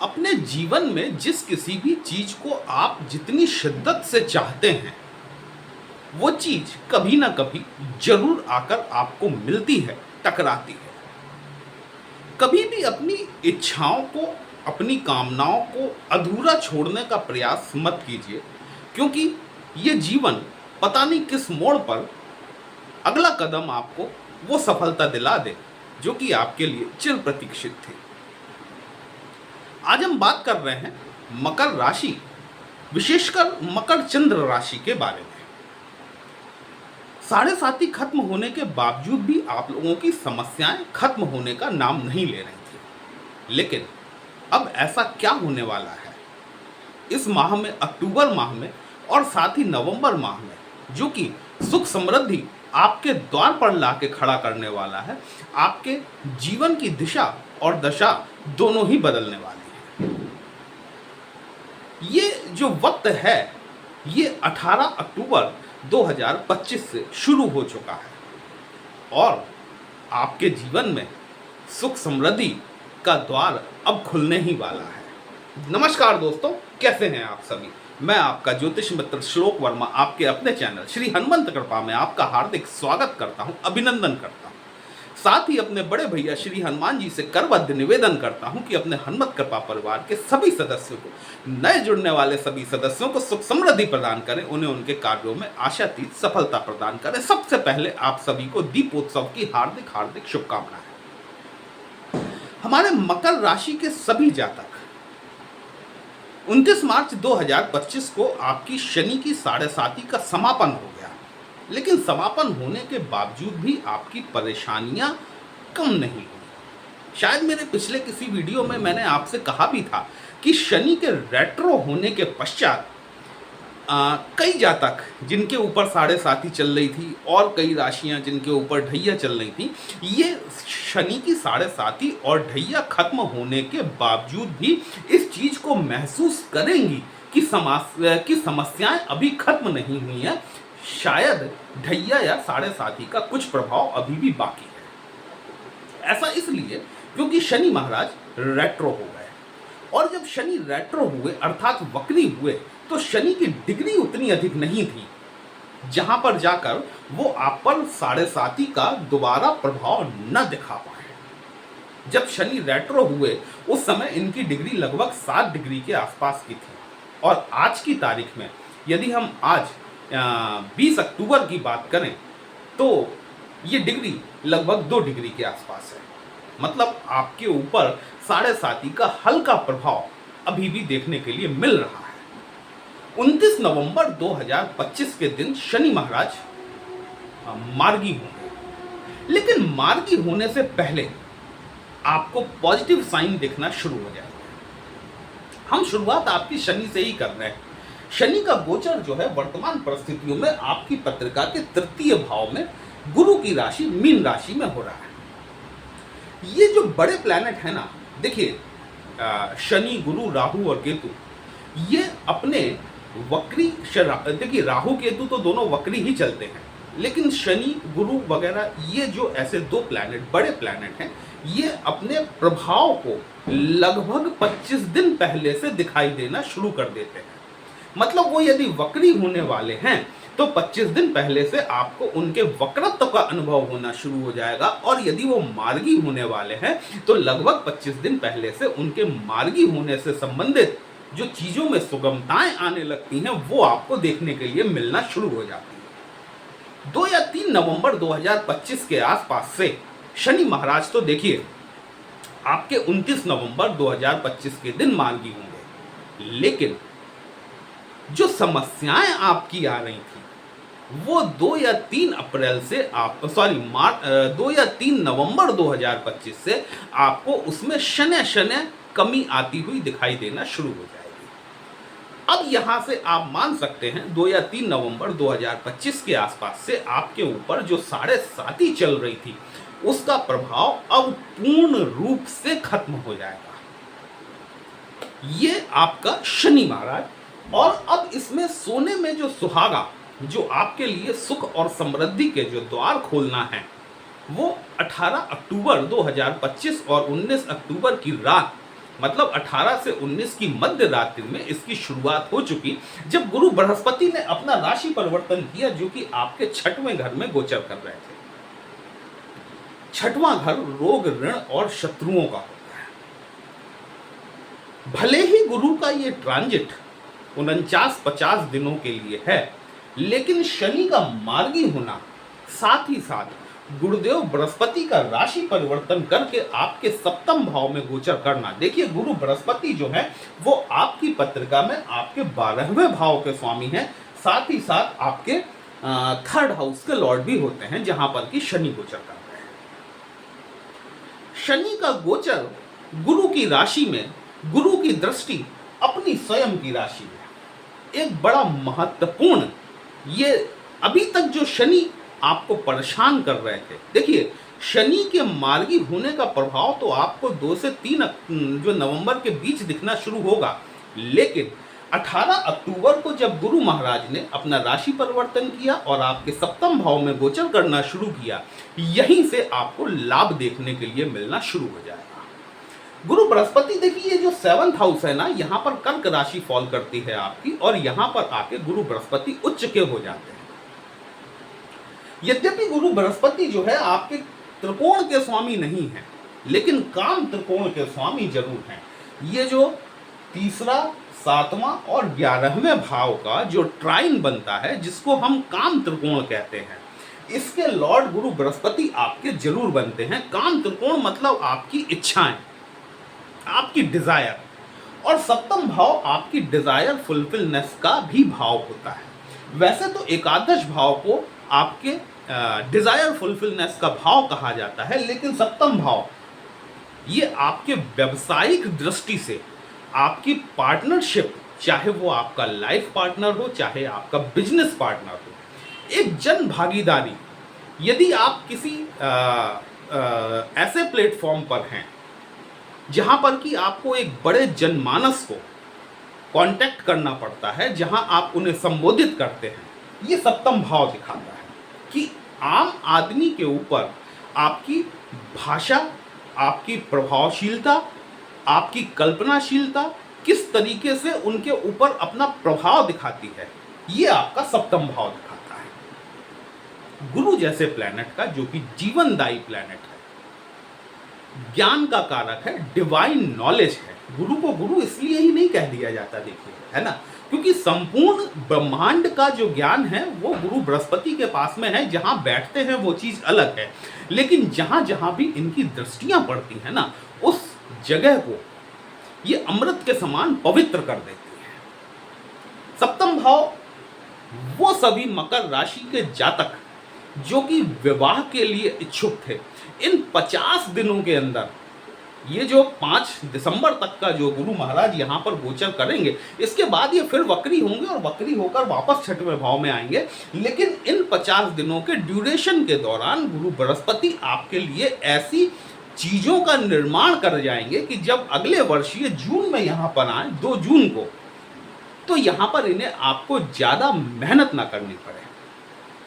अपने जीवन में जिस किसी भी चीज को आप जितनी शिद्दत से चाहते हैं, वो चीज कभी ना कभी जरूर आकर आपको मिलती है, टकराती है। कभी भी अपनी इच्छाओं को, अपनी कामनाओं को अधूरा छोड़ने का प्रयास मत कीजिए, क्योंकि ये जीवन पता नहीं किस मोड़ पर अगला कदम आपको वो सफलता दिला दे जो कि आपके लिए चिर प्रतीक्षित थी। आज हम बात कर रहे हैं मकर राशि, विशेषकर मकर चंद्र राशि के बारे में। साढ़े साथी खत्म होने के बावजूद भी आप लोगों की समस्याएं खत्म होने का नाम नहीं ले रही थी, लेकिन अब ऐसा क्या होने वाला है इस माह में, अक्टूबर माह में और साथ ही नवंबर माह में, जो कि सुख समृद्धि आपके द्वार पर लाके खड़ा करने वाला है। आपके जीवन की दिशा और दशा दोनों ही बदलने वाली है। ये जो वक्त है, ये 18 अक्टूबर 2025 से शुरू हो चुका है और आपके जीवन में सुख समृद्धि का द्वार अब खुलने ही वाला है। नमस्कार दोस्तों, कैसे हैं आप सभी। मैं आपका ज्योतिष मित्र श्लोक वर्मा आपके अपने चैनल श्री हनुमंत कृपा में आपका हार्दिक स्वागत करता हूं, अभिनंदन करता हूं। साथ ही अपने बड़े भैया श्री हनुमान जी से करबद्ध निवेदन करता हूं कि अपने हनुमत कृपा परिवार के सभी सदस्यों को, नए जुड़ने वाले सभी सदस्यों को सुख समृद्धि प्रदान करें, उन्हें उनके कार्यों में आशातीत सफलता प्रदान करें। सबसे पहले आप सभी को दीपोत्सव की हार्दिक हार्दिक शुभकामनाएं। हमारे मकर राशि के सभी जातक 29 मार्च 2025 को आपकी शनि की साढ़े साती का समापन हो गया, लेकिन समापन होने के बावजूद भी आपकी परेशानियां कम नहीं हुई। शायद मेरे पिछले किसी वीडियो में मैंने आपसे कहा भी था कि शनि के रेट्रो होने के पश्चात कई जातक जिनके ऊपर साढ़े साती चल रही थी और कई राशियां जिनके ऊपर ढैया चल रही थी, ये शनि की साढ़े साती और ढैया खत्म होने के बावजूद भी इस चीज को महसूस करेंगी कि समस्याएं अभी खत्म नहीं हुई हैं। शायद ढैया या साढ़े साती का कुछ प्रभाव अभी भी बाकी है। ऐसा इसलिए क्योंकि शनि महाराज रेट्रो हो गए, और जब शनि रेट्रो हुए अर्थात वक्री हुए, तो शनि की डिग्री उतनी अधिक नहीं थी जहां पर जाकर वो आप पर साढ़े साती का दोबारा प्रभाव न दिखा पाए। जब शनि रेट्रो हुए उस समय इनकी डिग्री लगभग 7 डिग्री के आसपास की थी, और आज की तारीख में यदि हम आज 20 अक्टूबर की बात करें तो ये डिग्री लगभग 2 डिग्री के आसपास है। मतलब आपके ऊपर साढ़े साती का हल्का प्रभाव अभी भी देखने के लिए मिल रहा है। 29 नवंबर 2025 के दिन शनि महाराज मार्गी होंगे, लेकिन मार्गी होने से पहले आपको पॉजिटिव साइन दिखना शुरू हो जाएगा। हम शुरुआत आपकी शनि से ही कर रहे हैं। शनि का गोचर जो है वर्तमान परिस्थितियों में आपकी पत्रिका के तृतीय भाव में गुरु की राशि मीन राशि में हो रहा है। ये जो बड़े प्लैनेट है ना, देखिए शनि, गुरु, राहु और केतु, ये अपने वक्री, देखिए राहु केतु तो दोनों वक्री ही चलते हैं, लेकिन शनि, गुरु वगैरह ये जो ऐसे 2 प्लैनेट, बड़े प्लैनेट हैं, ये अपने प्रभाव को लगभग 25 दिन पहले से दिखाई देना शुरू कर देते हैं। मतलब वो यदि वक्री होने वाले हैं तो 25 दिन पहले से आपको उनके वक्रत्व का अनुभव होना शुरू हो जाएगा, और यदि वो मार्गी होने वाले हैं तो लगभग 25 दिन पहले से उनके मार्गी होने से संबंधित जो चीजों में सुगमताएं आने लगती हैं वो आपको देखने के लिए मिलना शुरू हो जाती है। 2 या 3 नवंबर 2025 के आसपास से शनि महाराज तो देखिए आपके 29 नवंबर 2025 के दिन मार्गी होंगे, लेकिन जो समस्याएं आपकी आ रही थी वो 2 या 3 अप्रैल से 2 या 3 नवंबर 2025 से आपको उसमें शनय शनय कमी आती हुई दिखाई देना शुरू हो जाएगी। अब यहां से आप मान सकते हैं 2 या 3 नवंबर 2025 के आसपास से आपके ऊपर जो साढ़े साती चल रही थी उसका प्रभाव अब पूर्ण रूप से खत्म हो जाएगा। ये आपका शनि महाराज, और अब इसमें सोने में जो सुहागा, जो आपके लिए सुख और समृद्धि के जो द्वार खोलना है, वो 18 अक्टूबर 2025 और 19 अक्टूबर की रात मतलब 18 से 19 की मध्य रात्रि में इसकी शुरुआत हो चुकी, जब गुरु बृहस्पति ने अपना राशि परिवर्तन किया, जो कि आपके छठवें घर में गोचर कर रहे थे। छठवां घर रोग, ऋण और शत्रुओं का होता है। भले ही गुरु का ये ट्रांजिट 49-50 दिनों के लिए है, लेकिन शनि का मार्गी होना, साथ ही साथ गुरुदेव बृहस्पति का राशि परिवर्तन करके आपके सप्तम भाव में गोचर करना। देखिए, गुरु बृहस्पति जो है वो आपकी पत्रिका में आपके 12वें भाव के स्वामी हैं, साथ ही साथ आपके 3rd हाउस के लॉर्ड भी होते हैं, जहां पर कि शनि गोचर कर रहे हैं। शनि का गोचर गुरु की राशि में, गुरु की दृष्टि अपनी स्वयं की राशि में, एक बड़ा महत्वपूर्ण, ये अभी तक जो शनि आपको परेशान कर रहे थे, देखिए शनि के मार्गी होने का प्रभाव तो आपको 2 से 3 जो नवंबर के बीच दिखना शुरू होगा, लेकिन 18 अक्टूबर को जब गुरु महाराज ने अपना राशि परिवर्तन किया और आपके सप्तम भाव में गोचर करना शुरू किया, यहीं से आपको लाभ देखने के लिए मिलना शुरू हो जाएगा। गुरु बृहस्पति, देखिए ये जो 7th हाउस है ना, यहाँ पर कर्क राशि फॉल करती है आपकी, और यहाँ पर आके गुरु बृहस्पति उच्च के हो जाते हैं। यद्यपि गुरु बृहस्पति जो है आपके त्रिकोण के स्वामी नहीं है, लेकिन काम त्रिकोण के स्वामी जरूर हैं। ये जो तीसरा, 7वां और 11वें भाव का जो ट्राइन बनता है, जिसको हम काम त्रिकोण कहते हैं, इसके लॉर्ड गुरु बृहस्पति आपके जरूर बनते हैं। काम त्रिकोण मतलब आपकी इच्छाएं, आपकी डिजायर, और सप्तम भाव आपकी डिजायर फुलफिलनेस का भी भाव होता है। वैसे तो एकादश भाव को आपके डिजायर फुलफिलनेस का भाव कहा जाता है, लेकिन सप्तम भाव ये आपके व्यावसायिक दृष्टि से आपकी पार्टनरशिप, चाहे वो आपका लाइफ पार्टनर हो, चाहे आपका बिजनेस पार्टनर हो, एक जन भागीदारी, यदि आप किसी ऐसे प्लेटफॉर्म पर हैं जहां पर कि आपको एक बड़े जनमानस को कांटेक्ट करना पड़ता है, जहां आप उन्हें संबोधित करते हैं, ये सप्तम भाव दिखाता है कि आम आदमी के ऊपर आपकी भाषा, आपकी प्रभावशीलता, आपकी कल्पनाशीलता किस तरीके से उनके ऊपर अपना प्रभाव दिखाती है, ये आपका सप्तम भाव दिखाता है। गुरु जैसे प्लैनेट का, जो कि जीवनदायी प्लैनेट है, ज्ञान का कारक है, डिवाइन नॉलेज है। गुरु को गुरु इसलिए ही नहीं कह दिया जाता, देखिए, है ना, क्योंकि संपूर्ण ब्रह्मांड का जो ज्ञान है वो गुरु बृहस्पति के पास में है। जहां बैठते हैं वो चीज अलग है, लेकिन जहां जहां भी इनकी दृष्टियां पड़ती हैं ना, उस जगह को ये अमृत के समान पवित्र कर देती है। सप्तम भाव वो सभी मकर राशि के जातक जो कि विवाह के लिए इच्छुक थे, इन 50 दिनों के अंदर, ये जो 5 दिसंबर तक का जो गुरु महाराज यहाँ पर गोचर करेंगे, इसके बाद ये फिर वक्री होंगे और वक्री होकर वापस छठवें भाव में आएंगे। लेकिन इन 50 दिनों के ड्यूरेशन के दौरान गुरु बृहस्पति आपके लिए ऐसी चीज़ों का निर्माण कर जाएंगे कि जब अगले वर्ष ये जून में यहाँ पर आए, 2 जून को, तो यहाँ पर इन्हें आपको ज़्यादा मेहनत ना करनी पड़े,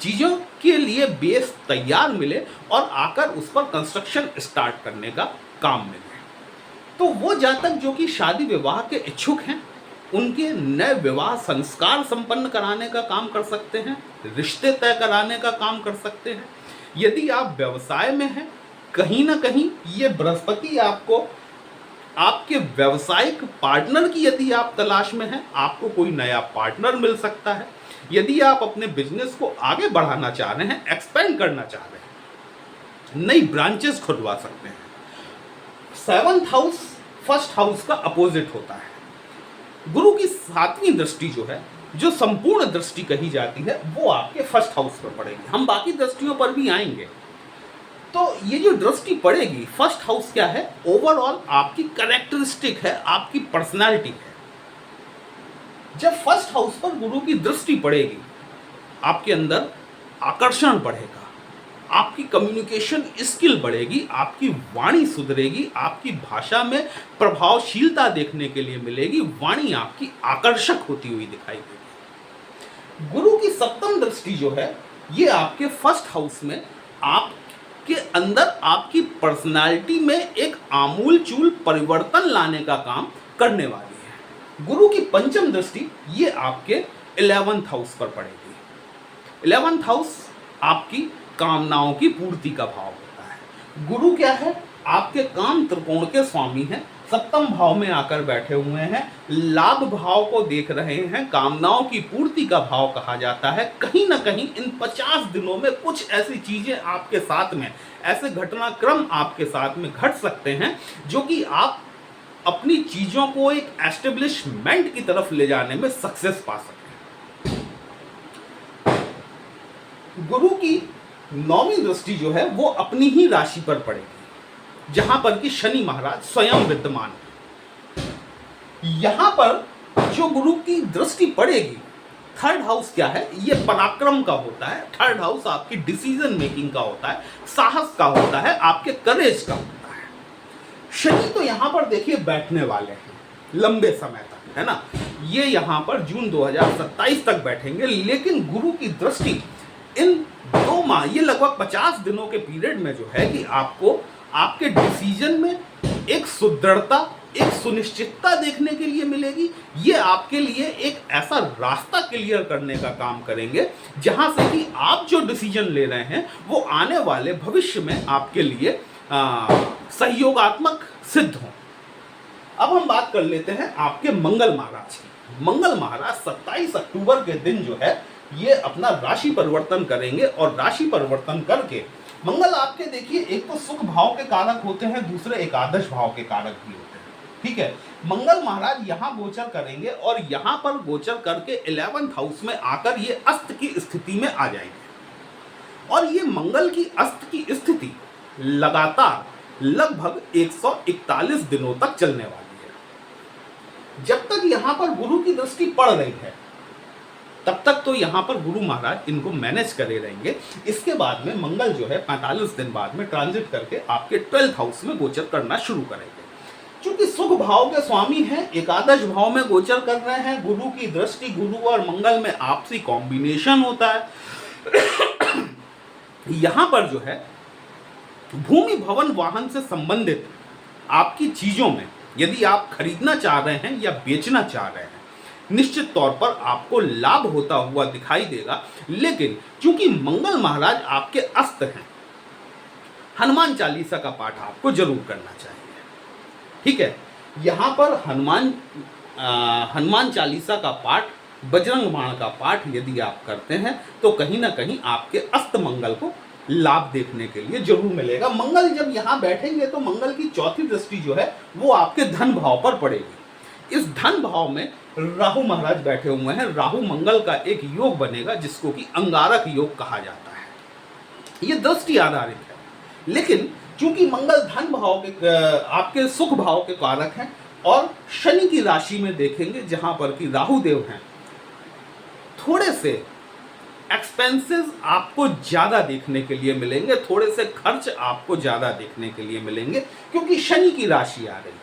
चीज़ों के लिए बेस तैयार मिले और आकर उस पर कंस्ट्रक्शन स्टार्ट करने का काम मिले। तो वो जातक जो कि शादी विवाह के इच्छुक हैं, उनके नए विवाह संस्कार संपन्न कराने का काम कर सकते हैं, रिश्ते तय कराने का काम कर सकते हैं। यदि आप व्यवसाय में हैं, कहीं ना कहीं ये बृहस्पति आपको आपके व्यवसायिक पार्टनर की, यदि आप तलाश में हैं, आपको कोई नया पार्टनर मिल सकता है। यदि आप अपने बिजनेस को आगे बढ़ाना चाह रहे हैं, एक्सपेंड करना चाह रहे हैं, नई ब्रांचेस खुलवा सकते हैं। 7th हाउस 1st हाउस का अपोजिट होता है। गुरु की 7वीं दृष्टि जो है, जो संपूर्ण दृष्टि कही जाती है, वो आपके 1st हाउस पर पड़ेगी। हम बाकी दृष्टियों पर भी आएंगे। तो ये जो दृष्टि पड़ेगी, 1st हाउस क्या है, ओवरऑल आपकी कैरेक्टरिस्टिक है, आपकी पर्सनालिटी है। जब 1st हाउस पर गुरु की दृष्टि पड़ेगी, आपके अंदर आकर्षण बढ़ेगा, आपकी कम्युनिकेशन स्किल बढ़ेगी, आपकी वाणी सुधरेगी, आपकी भाषा में प्रभावशीलता देखने के लिए मिलेगी, वाणी आपकी आकर्षक होती हुई दिखाई देगी। गुरु की 7वीं दृष्टि जो है, ये आपके 1st हाउस में आपके अंदर आपकी पर्सनालिटी में एक आमूल-चूल परिवर्तन लाने का काम करने वाली है। गुरु की पंचम दृष्टि ये आपके 11th हाउस पर पड़ेगी। 11th हाउस आपकी कामनाओं की पूर्ति का भाव होता है। गुरु क्या है? आपके काम त्रिकोण के स्वामी हैं, सप्तम भाव में आकर बैठे हुए हैं, लाभ भाव को देख रहे हैं, कामनाओं की पूर्ति का भाव कहा जाता है। कहीं ना कहीं इन 50 दिनों में कुछ ऐसी चीजें आपके साथ में, ऐसे घटनाक्रम आपके साथ में घट सकते हैं जो कि आप अपनी चीजों को एक एस्टेब्लिशमेंट की तरफ ले जाने में सक्सेस पा सकते हैं। गुरु की 9वीं दृष्टि जो है वो अपनी ही राशि पर पड़ेगी, जहां पर कि शनि महाराज स्वयं विद्यमान है। यहां पर जो गुरु की दृष्टि पड़ेगी, 3rd हाउस क्या है? ये पराक्रम का होता है। 3rd हाउस आपकी डिसीजन मेकिंग का होता है, साहस का होता है, आपके करेज का होता है। शनि तो यहां पर देखिए बैठने वाले हैं लंबे समय तक, है ना। ये यहां पर जून 2027 तक बैठेंगे, लेकिन गुरु की दृष्टि इन 2 माह, ये लगभग 50 दिनों के पीरियड में जो है कि आपको आपके डिसीजन में एक सुदृढ़ता, एक सुनिश्चितता देखने के लिए मिलेगी। ये आपके लिए एक ऐसा रास्ता क्लियर करने का काम करेंगे जहां से कि आप जो डिसीजन ले रहे हैं वो आने वाले भविष्य में आपके लिए सहयोगात्मक सिद्ध हो। अब हम बात कर लेते हैं आपके मंगल महाराज की। मंगल महाराज 27 अक्टूबर के दिन जो है ये अपना राशि परिवर्तन करेंगे, और राशि परिवर्तन करके मंगल आपके देखिए एक तो सुख भाव के कारक होते हैं, दूसरे एकादश भाव के कारक भी होते हैं। ठीक है, मंगल महाराज यहां गोचर करेंगे और यहां पर गोचर करके 11th हाउस में आकर ये अस्त की स्थिति में आ जाएंगे। और ये मंगल की अस्त की स्थिति लगातार लगभग 141 दिनों तक चलने वाली है। जब तक यहां पर गुरु की दृष्टि पड़ रही है तब तक तो यहां पर गुरु महाराज इनको मैनेज करे रहेंगे। इसके बाद में मंगल जो है 45 दिन बाद में ट्रांजिट करके आपके 12th हाउस में गोचर करना शुरू करेंगे। क्योंकि सुख भाव के स्वामी हैं, एकादश भाव में गोचर कर रहे हैं, गुरु की दृष्टि, गुरु और मंगल में आपसी कॉम्बिनेशन होता है। यहां पर जो है भूमि भवन वाहन से संबंधित आपकी चीजों में यदि आप खरीदना चाह रहे हैं या बेचना चाह रहे हैं, निश्चित तौर पर आपको लाभ होता हुआ दिखाई देगा। लेकिन चूंकि मंगल महाराज आपके अस्त हैं, हनुमान चालीसा का पाठ आपको जरूर करना चाहिए। ठीक है, यहां पर हनुमान चालीसा का पाठ, बजरंग बाण का पाठ यदि आप करते हैं तो कहीं ना कहीं आपके अस्त मंगल को लाभ देखने के लिए जरूर मिलेगा। मंगल जब यहां बैठेंगे तो मंगल की 4थी दृष्टि जो है वो आपके धन भाव पर पड़ेगी। इस धन भाव में राहु महाराज बैठे हुए हैं। राहु मंगल का एक योग बनेगा जिसको कि अंगारक योग कहा जाता है। ये दृष्टि आधारित है, लेकिन चूंकि मंगल धन भाव के, आपके सुख भाव के कारक हैं, और शनि की राशि में देखेंगे जहां पर कि राहु देव हैं, थोड़े से एक्सपेंसेस आपको ज्यादा देखने के लिए मिलेंगे, थोड़े से खर्च आपको ज्यादा देखने के लिए मिलेंगे, क्योंकि शनि की राशि आ रही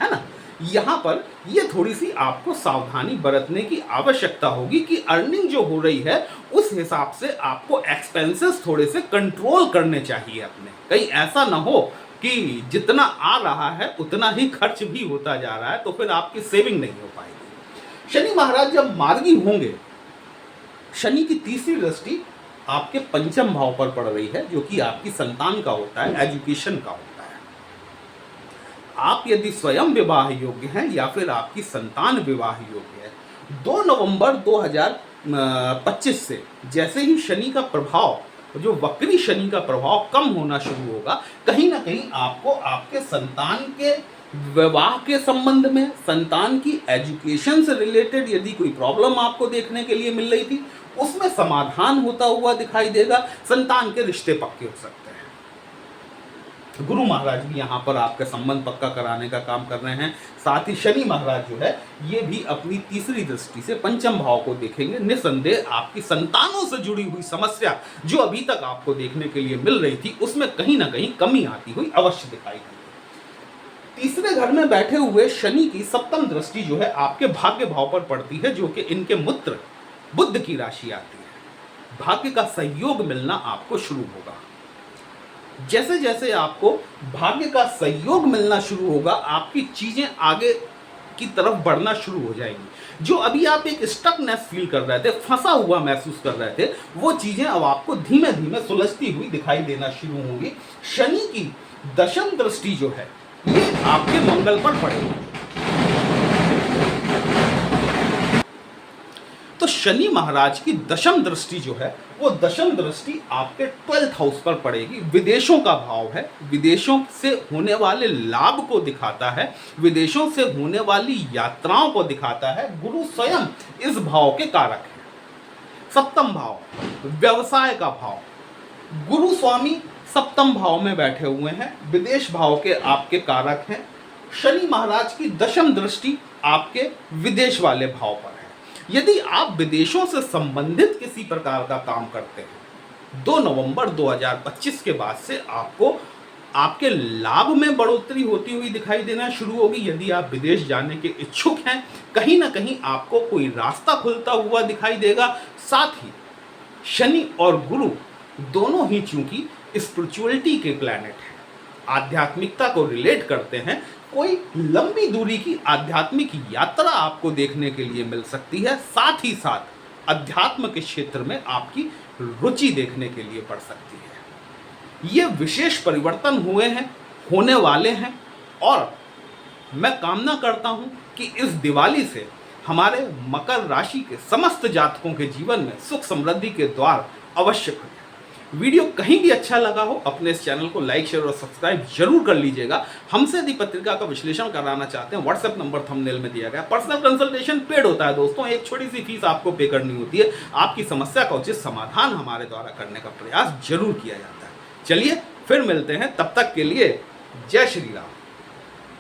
है ना। यहां पर यह थोड़ी सी आपको सावधानी बरतने की आवश्यकता होगी कि अर्निंग जो हो रही है उस हिसाब से आपको एक्सपेंसेस थोड़े से कंट्रोल करने चाहिए अपने। कहीं ऐसा ना हो कि जितना आ रहा है उतना ही खर्च भी होता जा रहा है, तो फिर आपकी सेविंग नहीं हो पाएगी। शनि महाराज जब मार्गी होंगे, शनि की 3री दृष्टि आपके 5म भाव पर पड़ रही है, जो कि आपकी संतान का होता है, एजुकेशन का होता है। आप यदि स्वयं विवाह योग्य हैं या फिर आपकी संतान विवाह योग्य है, 2 नवंबर 2025 से जैसे ही शनि का प्रभाव, जो वक्री शनि का प्रभाव कम होना शुरू होगा, कहीं ना कहीं आपको आपके संतान के विवाह के संबंध में, संतान की एजुकेशन से रिलेटेड यदि कोई प्रॉब्लम आपको देखने के लिए मिल रही थी, उसमें समाधान होता हुआ दिखाई देगा। संतान के रिश्ते पक्के हो सकते हैं। गुरु महाराज भी यहाँ पर आपका संबंध पक्का कराने का काम कर रहे हैं। साथ ही शनि महाराज जो है ये भी अपनी 3री दृष्टि से 5म भाव को देखेंगे। निसंदेह आपकी संतानों से जुड़ी हुई समस्या जो अभी तक आपको देखने के लिए मिल रही थी, उसमें कहीं ना कहीं कमी आती हुई अवश्य दिखाई देगी। 3रे घर में बैठे हुए शनि की 7म दृष्टि जो है आपके भाग्य भाव पर पड़ती है, जो कि इनके मित्र बुध की राशि आती है। भाग्य का सहयोग मिलना आपको शुरू होगा। जैसे जैसे आपको भाग्य का सहयोग मिलना शुरू होगा, आपकी चीजें आगे की तरफ बढ़ना शुरू हो जाएंगी। जो अभी आप एक स्टकनेस फील कर रहे थे, फंसा हुआ महसूस कर रहे थे, वो चीजें अब आपको धीमे धीमे सुलझती हुई दिखाई देना शुरू होंगी। शनि की दशम दृष्टि जो है ये आपके मंगल पर पड़ेगी। तो शनि महाराज की दशम दृष्टि जो है वो दशम दृष्टि आपके 12th हाउस पर पड़ेगी। विदेशों का भाव है, विदेशों से होने वाले लाभ को दिखाता है, विदेशों से होने वाली यात्राओं को दिखाता है। गुरु स्वयं इस भाव के कारक है। सप्तम भाव, व्यवसाय का भाव, गुरु स्वामी सप्तम भाव में बैठे हुए हैं, विदेश भाव के आपके कारक हैं। शनि महाराज की दशम दृष्टि आपके विदेश वाले भाव पर है। यदि आप विदेशों से संबंधित किसी प्रकार का काम करते हैं, 2 नवंबर 2025 के बाद से आपको आपके लाभ में बढ़ोतरी होती हुई दिखाई देना शुरू होगी। यदि आप विदेश जाने के इच्छुक हैं, कहीं ना कहीं आपको कोई रास्ता खुलता हुआ दिखाई देगा। साथ ही शनि और गुरु दोनों ही चूंकि स्पिरिचुअलिटी के प्लैनेट हैं, आध्यात्मिकता को रिलेट करते हैं, कोई लंबी दूरी की आध्यात्मिक यात्रा आपको देखने के लिए मिल सकती है। साथ ही साथ अध्यात्म के क्षेत्र में आपकी रुचि देखने के लिए बढ़ सकती है। ये विशेष परिवर्तन हुए हैं, होने वाले हैं, और मैं कामना करता हूं कि इस दिवाली से हमारे मकर राशि के समस्त जातकों के जीवन में सुख समृद्धि के द्वार अवश्य खुले। वीडियो कहीं भी अच्छा लगा हो, अपने इस चैनल को लाइक, शेयर और सब्सक्राइब जरूर कर लीजिएगा। हमसे यदि पत्रिका का विश्लेषण कराना चाहते हैं, व्हाट्सएप नंबर थंबनेल में दिया गया। पर्सनल कंसल्टेशन पेड होता है दोस्तों, एक छोटी सी फीस आपको पे करनी होती है। आपकी समस्या का उचित समाधान हमारे द्वारा करने का प्रयास जरूर किया जाता है। चलिए फिर मिलते हैं, तब तक के लिए जय श्री राम।